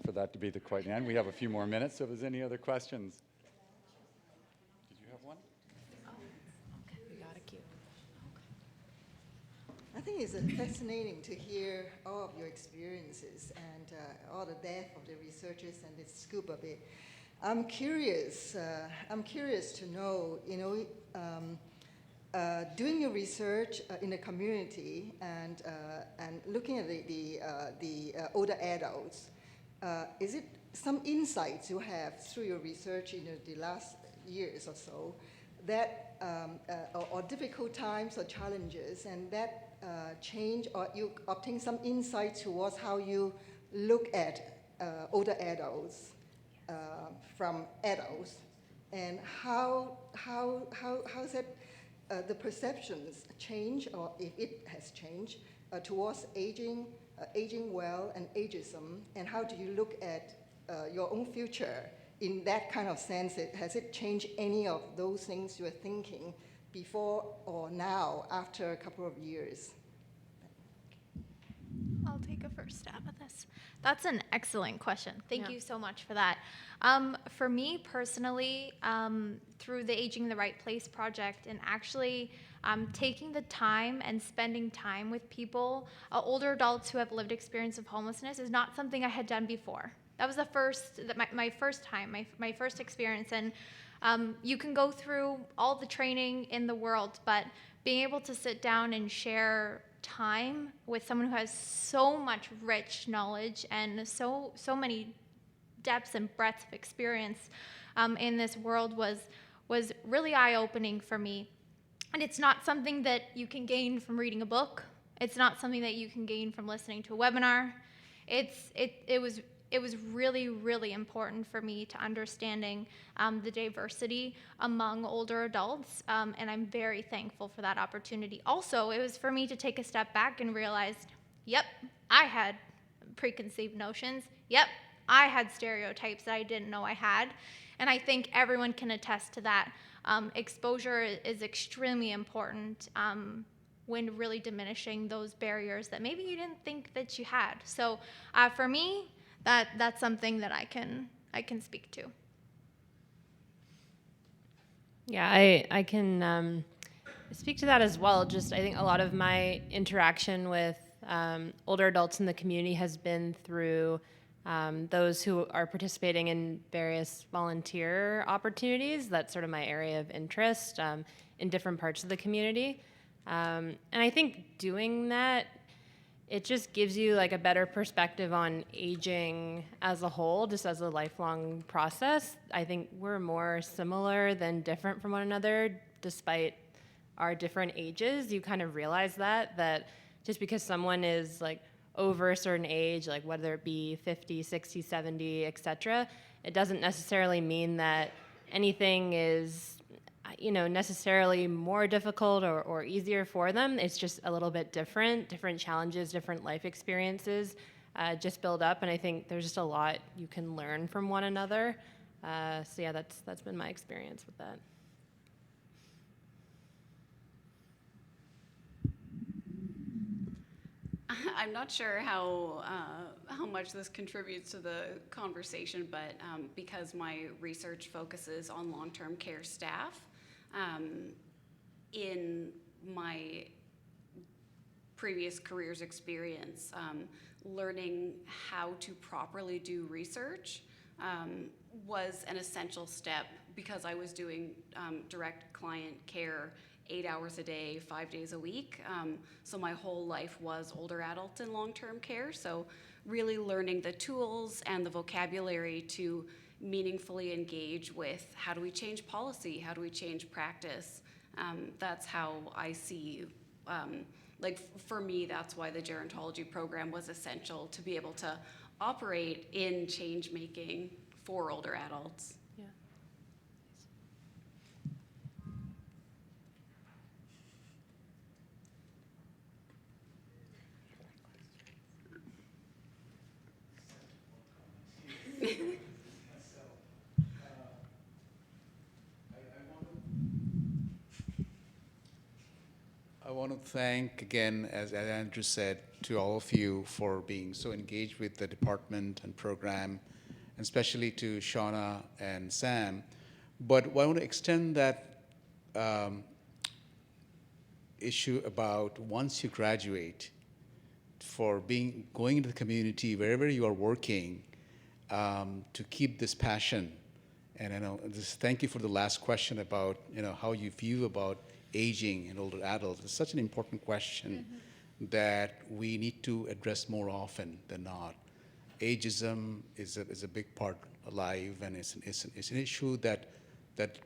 For that to be the quite end. We have a few more minutes, so if there's any other questions. Did you have one? We got a cue. I think it's fascinating to hear all of your experiences and all the depth of the researchers and the scoop of it. I'm curious to know, you know, doing your research in the community and looking at the older adults. Is it some insights you have through your research in the last years or so that, or difficult times or challenges, and that change, or you obtain some insight towards how you look at older adults from adults, and how's that the perceptions change, or if it has changed, towards aging, aging well, and ageism, and how do you look at your own future in that kind of sense? Has it changed any of those things you were thinking before or now after a couple of years? I'll take a first stab at this. That's an excellent question. Thank Yeah. you so much for that. For me personally, through the Aging in the Right Place project and actually taking the time and spending time with people, older adults who have lived experience of homelessness is not something I had done before. That was my first time, my first experience. And you can go through all the training in the world, but being able to sit down and share time with someone who has so much rich knowledge and so many depths and breadths of experience in this world was really eye-opening for me. And it's not something that you can gain from reading a book. It's not something that you can gain from listening to a webinar. It was really, really important for me to understanding the diversity among older adults, and I'm very thankful for that opportunity. Also, it was for me to take a step back and realize, yep, I had preconceived notions. Yep, I had stereotypes that I didn't know I had, and I think everyone can attest to that. Exposure is extremely important when really diminishing those barriers that maybe you didn't think that you had. So for me, that's something that I can speak to. Yeah, I can speak to that as well. Just I think a lot of my interaction with older adults in the community has been through those who are participating in various volunteer opportunities. That's sort of my area of interest in different parts of the community. And I think doing that, it just gives you like a better perspective on aging as a whole, just as a lifelong process. I think we're more similar than different from one another, despite our different ages. You kind of realize that just because someone is like over a certain age, like whether it be 50, 60, 70, et cetera, it doesn't necessarily mean that anything is necessarily more difficult or easier for them. It's just a little bit different challenges, different life experiences just build up. And I think there's just a lot you can learn from one another. So yeah, that's been my experience with that. I'm not sure how much this contributes to the conversation, but because my research focuses on long-term care staff, in my previous career's experience, learning how to properly do research was an essential step because I was doing direct client care 8 hours a day, 5 days a week. So my whole life was older adults in long-term care. So really learning the tools and the vocabulary to meaningfully engage with how do we change policy, how do we change practice. That's how I see, for me, that's why the gerontology program was essential to be able to operate in change making for older adults. Yeah. I want to thank again, as Andrew said, to all of you for being so engaged with the department and program, and especially to Shauna and Sam. But I want to extend that issue about once you graduate, for going into the community, wherever you are working, to keep this passion. And I know thank you for the last question about how you view about aging and older adults. It's such an important question that we need to address more often than not. Ageism is a big part alive, and it's an issue that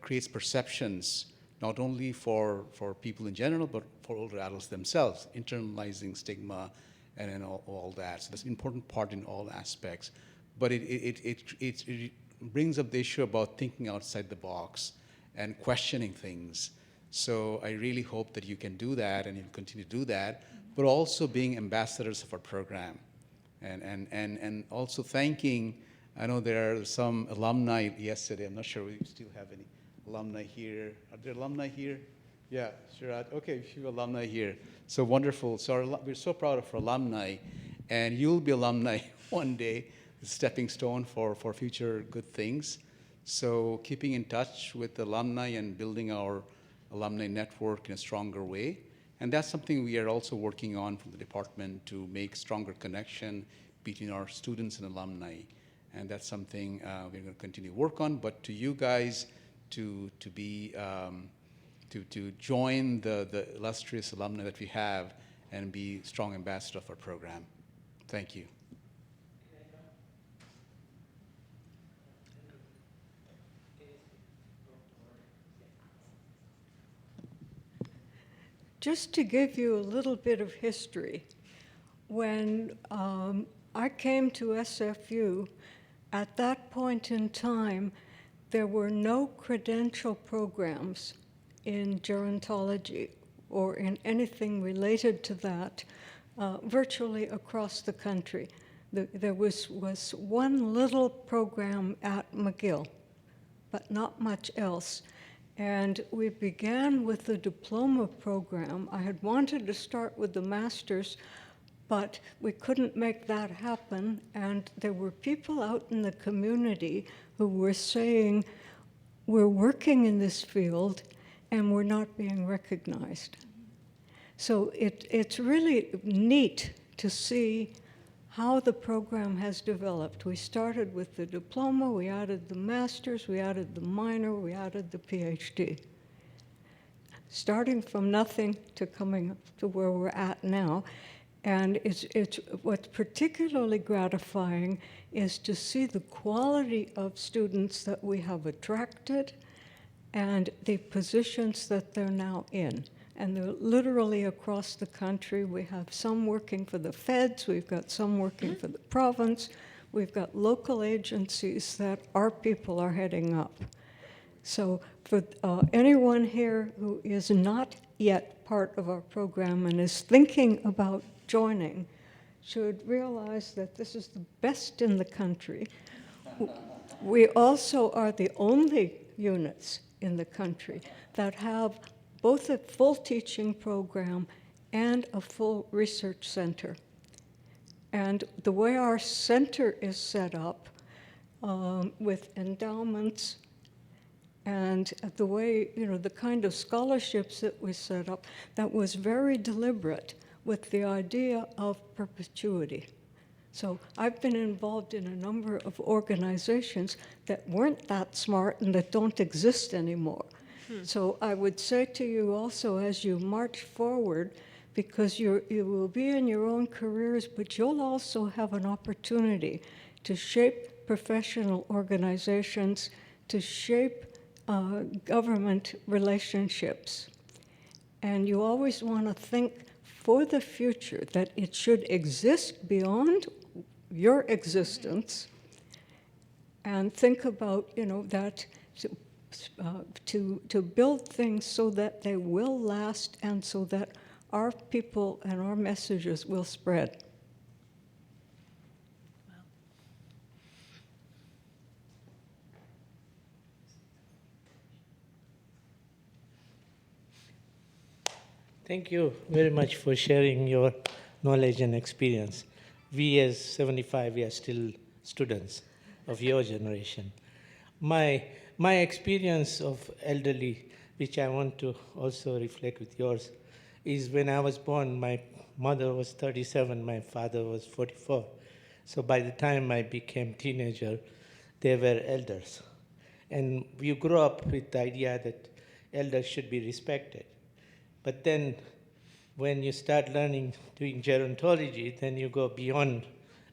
creates perceptions not only for people in general, but for older adults themselves, internalizing stigma and all that. So that's an important part in all aspects. But it brings up the issue about thinking outside the box and questioning things. So I really hope that you can do that and you'll continue to do that, but also being ambassadors of our program. And also thanking, I know there are some alumni yesterday, I'm not sure we still have any alumni here. Are there alumni here? Yeah, sure. Okay, a few alumni here. So wonderful. So we're so proud of our alumni, and you'll be alumni one day, a stepping stone for future good things. So keeping in touch with the alumni and building our alumni network in a stronger way. And that's something we are also working on from the department to make stronger connection between our students and alumni. And that's something we're going to continue to work on. But to you guys, to join the illustrious alumni that we have and be strong ambassador of our program. Thank you. Just to give you a little bit of history, when I came to SFU, at that point in time, there were no credential programs in gerontology or in anything related to that virtually across the country. There was one little program at McGill, but not much else. And we began with the diploma program. I had wanted to start with the master's, but we couldn't make that happen. And there were people out in the community who were saying, we're working in this field and we're not being recognized. So it's really neat to see how the program has developed. We started with the diploma, we added the master's, we added the minor, we added the PhD. Starting from nothing to coming to where we're at now. And it's what's particularly gratifying is to see the quality of students that we have attracted and the positions that they're now in. And they're literally across the country. We have some working for the feds, we've got some working for the province, we've got local agencies that our people are heading up. So for anyone here who is not yet part of our program and is thinking about joining, should realize that this is the best in the country. We also are the only units in the country that have both a full teaching program and a full research center. And the way our center is set up with endowments and the way, the kind of scholarships that we set up, that was very deliberate with the idea of perpetuity. So I've been involved in a number of organizations that weren't that smart and that don't exist anymore. So I would say to you also, as you march forward, because you will be in your own careers, but you'll also have an opportunity to shape professional organizations, to shape government relationships. And you always want to think for the future that it should exist beyond your existence, and think about, that to build things so that they will last and so that our people and our messages will spread. Thank you very much for sharing your knowledge and experience. We as 75, we are still students of your generation. My experience of elderly, which I want to also reflect with yours, is when I was born, my mother was 37, my father was 44. So by the time I became teenager, they were elders. And you grow up with the idea that elders should be respected. But then when you start learning, doing gerontology, then you go beyond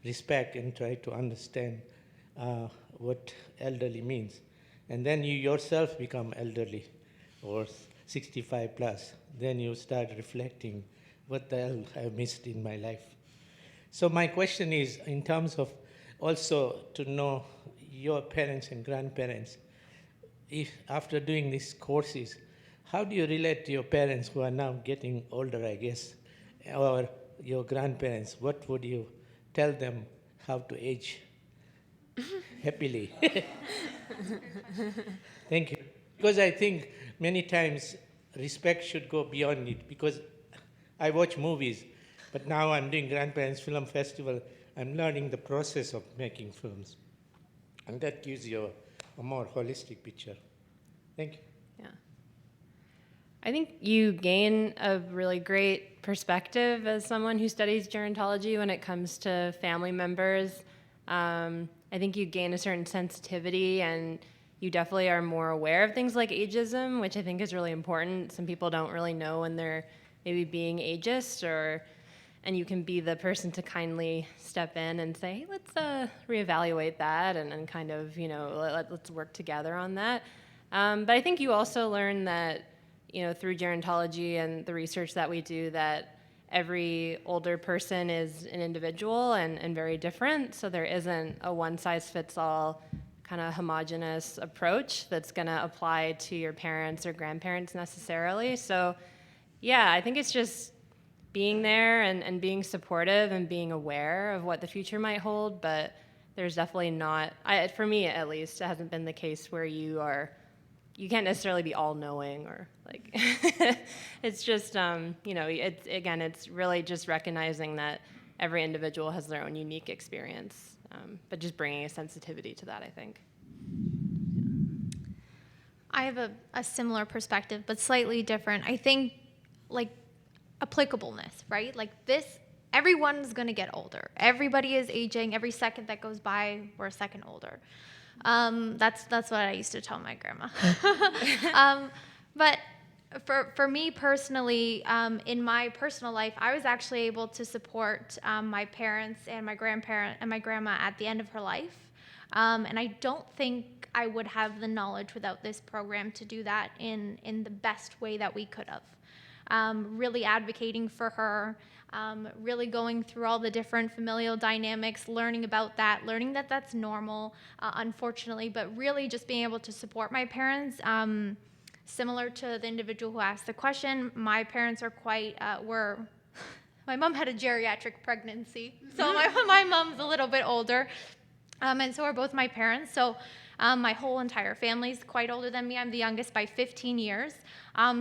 respect and try to understand what elderly means. And then you yourself become elderly or 65 plus. Then you start reflecting, what the hell I missed in my life. So my question is, in terms of also to know your parents and grandparents, if after doing these courses, how do you relate to your parents who are now getting older, I guess, or your grandparents? What would you tell them how to age happily? Thank you. Because I think many times respect should go beyond it, because I watch movies, but now I'm doing Grandparents Film Festival. I'm learning the process of making films. And that gives you a more holistic picture. Thank you. Yeah. I think you gain a really great perspective as someone who studies gerontology when it comes to family members. I think you gain a certain sensitivity, and you definitely are more aware of things like ageism, which I think is really important. Some people don't really know when they're maybe being ageist, and you can be the person to kindly step in and say, hey, let's reevaluate that and kind of, let's work together on that. But I think you also learn that, through gerontology and the research that we do, that every older person is an individual and very different. So there isn't a one-size-fits-all kind of homogenous approach that's going to apply to your parents or grandparents necessarily. So yeah, I think it's just being there and being supportive and being aware of what the future might hold. But there's definitely not, for me at least, it hasn't been the case where you can't necessarily be all-knowing or like, it's just, it's really just recognizing that every individual has their own unique experience, but just bringing a sensitivity to that, I think. I have a similar perspective, but slightly different. I think, like, applicableness, right? Like this, everyone's going to get older. Everybody is aging. Every second that goes by, we're a second older. That's what I used to tell my grandma. But for me personally, in my personal life, I was actually able to support my parents and my grandparent and my grandma at the end of her life. And I don't think I would have the knowledge without this program to do that in the best way that we could have. Really advocating for her, really going through all the different familial dynamics, learning about that, learning that that's normal, unfortunately, but really just being able to support my parents. Similar to the individual who asked the question, my parents are my mom had a geriatric pregnancy, so my mom's a little bit older, and so are both my parents. So my whole entire family is quite older than me. I'm the youngest by 15 years.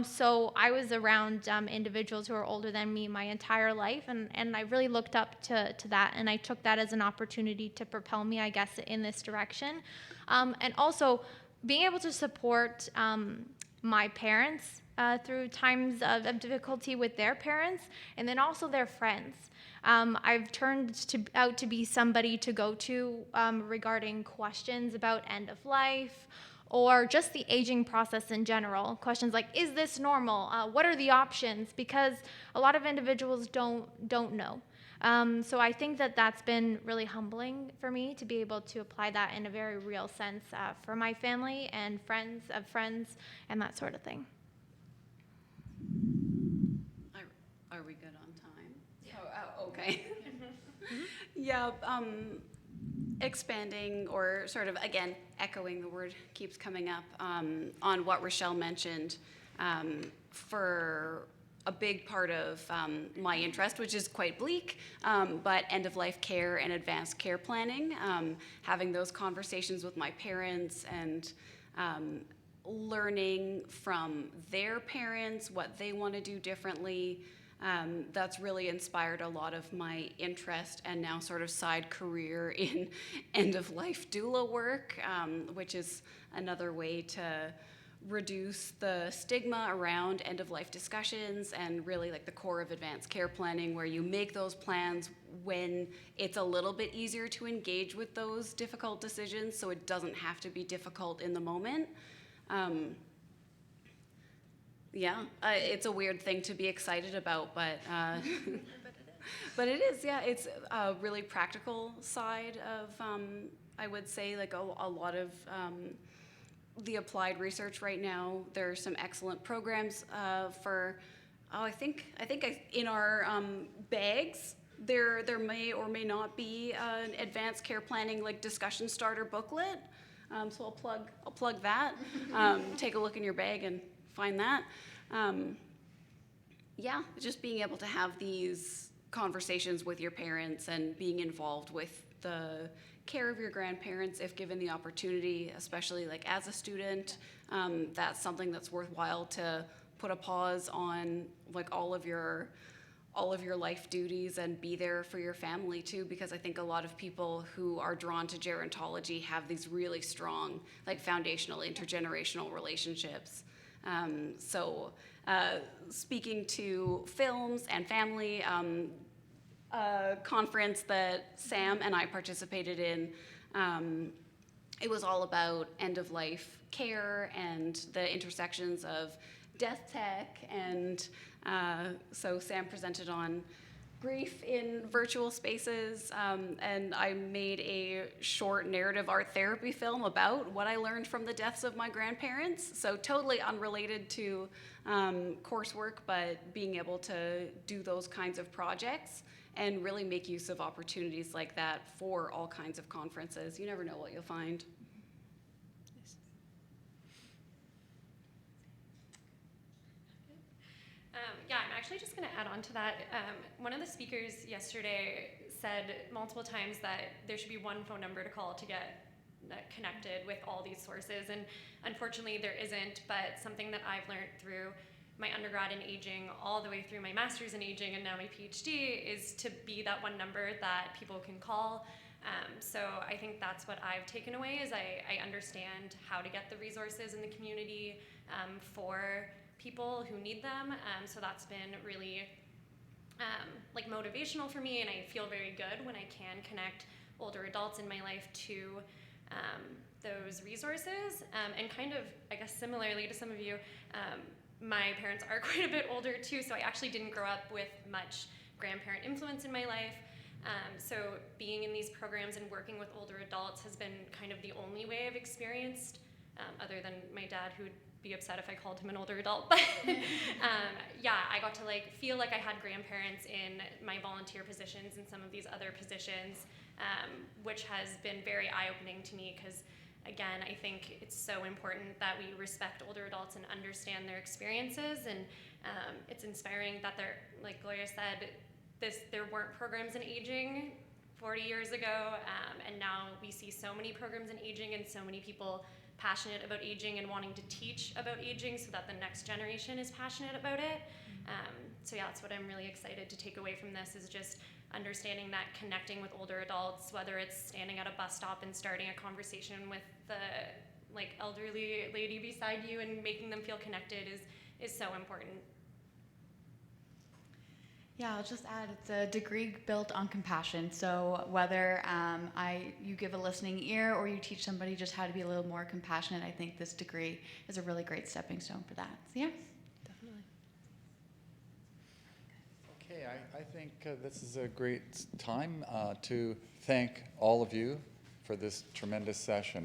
So I was around individuals who are older than me my entire life, and I really looked up to that, and I took that as an opportunity to propel me, I guess, in this direction. And also being able to support my parents through times of difficulty with their parents, and then also their friends. I've turned out to be somebody to go to regarding questions about end of life or just the aging process in general. Questions like, is this normal? What are the options? Because a lot of individuals don't know. So I think that that's been really humbling for me to be able to apply that in a very real sense for my family and friends of friends and that sort of thing. Are we good on time? Yeah. Oh, okay. Yeah, expanding or sort of, again, echoing, the word keeps coming up, on what Rochelle mentioned, for a big part of my interest, which is quite bleak, but end-of-life care and advanced care planning, having those conversations with my parents and learning from their parents what they want to do differently. That's really inspired a lot of my interest and now sort of side career in end-of-life doula work, which is another way to reduce the stigma around end-of-life discussions and really like the core of advanced care planning, where you make those plans when it's a little bit easier to engage with those difficult decisions so it doesn't have to be difficult in the moment. It's a weird thing to be excited about, but but it is, yeah. It's a really practical side of, I would say, like a lot of the applied research right now. There are some excellent programs for. I think in our bags there may or may not be an advanced care planning like discussion starter booklet. So I'll plug that. Take a look in your bag and find that. Yeah, just being able to have these conversations with your parents and being involved with the care of your grandparents if given the opportunity, especially like as a student, that's something that's worthwhile to put a pause on like all of your life duties and be there for your family too, because I think a lot of people who are drawn to gerontology have these really strong like foundational intergenerational relationships. Speaking to films and family, a conference that Sam and I participated in, it was all about end-of-life care and the intersections of death tech, and so Sam presented on grief in virtual spaces, and I made a short narrative art therapy film about what I learned from the deaths of my grandparents, so totally unrelated to coursework, but being able to do those kinds of projects and really make use of opportunities like that for all kinds of conferences. You never know what you'll find. Yeah, I'm actually just going to add on to that. One of the speakers yesterday said multiple times that there should be one phone number to call to get connected with all these sources, and unfortunately there isn't, but something that I've learned through my undergrad in aging all the way through my master's in aging and now my PhD is to be that one number that people can call. So I think that's what I've taken away is I understand how to get the resources in the community for people who need them. So that's been really like motivational for me, and I feel very good when I can connect older adults in my life to those resources. And kind of, I guess similarly to some of you, my parents are quite a bit older too, so I actually didn't grow up with much grandparent influence in my life. So being in these programs and working with older adults has been kind of the only way I've experienced, other than my dad, who'd be upset if I called him an older adult. But yeah, I got to like feel like I had grandparents in my volunteer positions and some of these other positions, which has been very eye-opening to me because, again, I think it's so important that we respect older adults and understand their experiences, and it's inspiring that they're, like Gloria said, there weren't programs in aging 40 years ago, and now we see so many programs in aging and so many people passionate about aging and wanting to teach about aging so that the next generation is passionate about it. So yeah, that's what I'm really excited to take away from this, is just understanding that connecting with older adults, whether it's standing at a bus stop and starting a conversation with the like elderly lady beside you and making them feel connected is so important. Yeah, I'll just add, it's a degree built on compassion. So whether you give a listening ear or you teach somebody just how to be a little more compassionate, I think this degree is a really great stepping stone for that. So yeah. Definitely. Okay, I think this is a great time to thank all of you for this tremendous session.